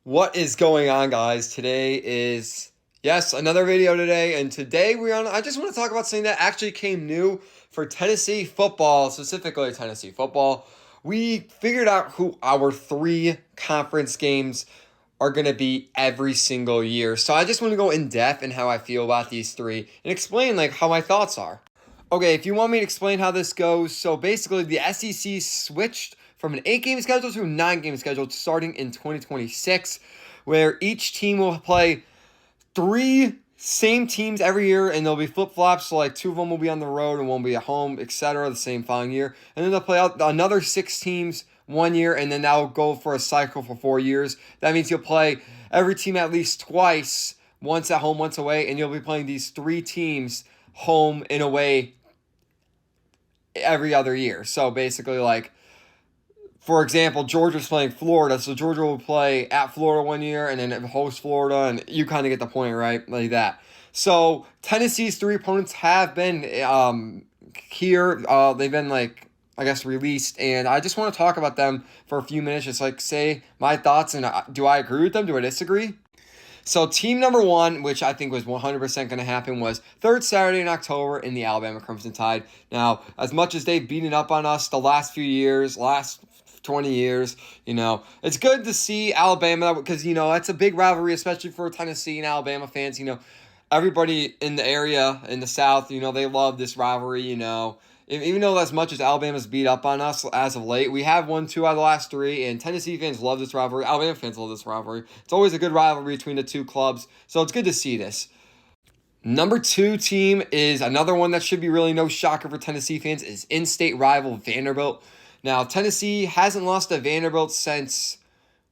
What is going on, guys? Today is, yes, another video today, and today I just want to talk about something that actually came new for Tennessee football, specifically Tennessee football. We figured out who our three conference games are going to be every single year. So I just want to go in depth in how I feel about these three and explain like how my thoughts are. Okay, if you want me to explain how this goes, so basically the SEC switched from an 8-game schedule to a 9-game schedule starting in 2026, where each team will play three same teams every year, and there'll be flip-flops, so like two of them will be on the road and one will be at home, etc. the same following year. And then they'll play out another 6 teams one year, and then that'll go for a cycle for 4 years. That means you'll play every team at least twice, once at home, once away, and you'll be playing these three teams home and away every other year. So basically, like, for example, Georgia's playing Florida, so Georgia will play at Florida one year and then host Florida, and you kind of get the point, right? Like that. So Tennessee's three opponents have been here. They've been like, I guess, released, and I just want to talk about them for a few minutes, just like say my thoughts and do I agree with them? Do I disagree? So team number one, which I think was 100% going to happen, was third Saturday in October in the Alabama Crimson Tide. Now, as much as they've beaten up on us the last few years, last 20 years, it's good to see Alabama because, that's a big rivalry, especially for Tennessee and Alabama fans. Everybody in the area, in the South, they love this rivalry. Even though as much as Alabama's beat up on us as of late, we have won 2 out of the last 3, and Tennessee fans love this rivalry. Alabama fans love this rivalry. It's always a good rivalry between the two clubs, so it's good to see this. Number 2 team is another one that should be really no shocker for Tennessee fans, is in-state rival Vanderbilt. Now, Tennessee hasn't lost to Vanderbilt since,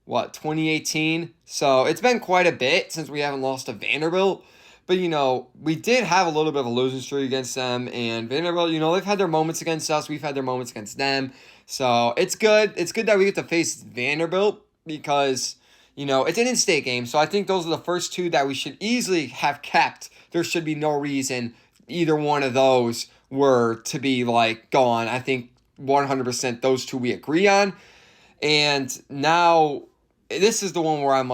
2018? So it's been quite a bit since we haven't lost to Vanderbilt. But, we did have a little bit of a losing streak against them. And Vanderbilt, they've had their moments against us. We've had their moments against them. So it's good. It's good that we get to face Vanderbilt because, it's an in-state game. So I think those are the first 2 that we should easily have kept. There should be no reason either one of those were to be, gone. I think 100% those 2 we agree on. And now this is the one where I'm,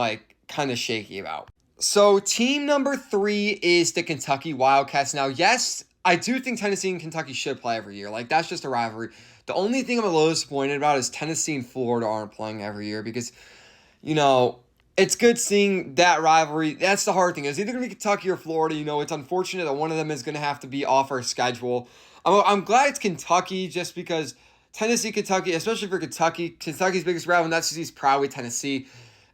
kind of shaky about. So team number 3 is the Kentucky Wildcats. Now, yes, I do think Tennessee and Kentucky should play every year. That's just a rivalry. The only thing I'm a little disappointed about is Tennessee and Florida aren't playing every year because, it's good seeing that rivalry. That's the hard thing. It's either going to be Kentucky or Florida. It's unfortunate that one of them is going to have to be off our schedule. I'm glad it's Kentucky just because Tennessee, Kentucky, especially for Kentucky, Kentucky's biggest rival, and that's just probably Tennessee,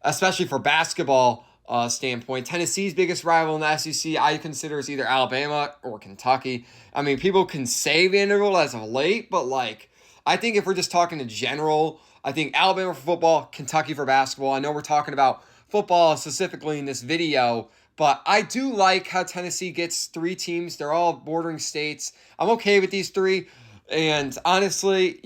especially for basketball standpoint. Tennessee's biggest rival in the SEC, I consider, is either Alabama or Kentucky. I mean, people can say Vanderbilt as of late, but I think if we're just talking in general, I think Alabama for football, Kentucky for basketball. I know we're talking about football specifically in this video, but I do like how Tennessee gets 3 teams. They're all bordering states. I'm okay with these 3. And honestly,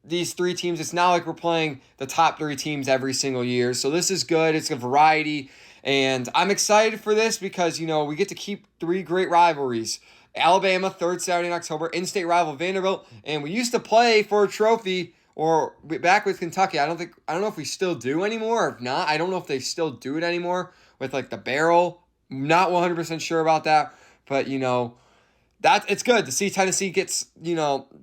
these 3 teams, it's not like we're playing the top 3 teams every single year. So this is good. It's a variety. And I'm excited for this because, we get to keep 3 great rivalries. Alabama, third Saturday in October, in-state rival Vanderbilt. And we used to play for a trophy or back with Kentucky. I don't know if we still do anymore or if not. I don't know if they still do it anymore with the barrel. Not 100% sure about that. But, it's good to see Tennessee gets,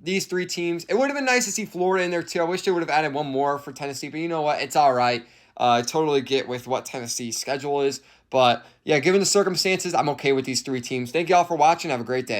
these 3 teams. It would have been nice to see Florida in there too. I wish they would have added one more for Tennessee, but you know what? It's all right. I totally get with what Tennessee's schedule is. But yeah, given the circumstances, I'm okay with these 3 teams. Thank you all for watching. Have a great day.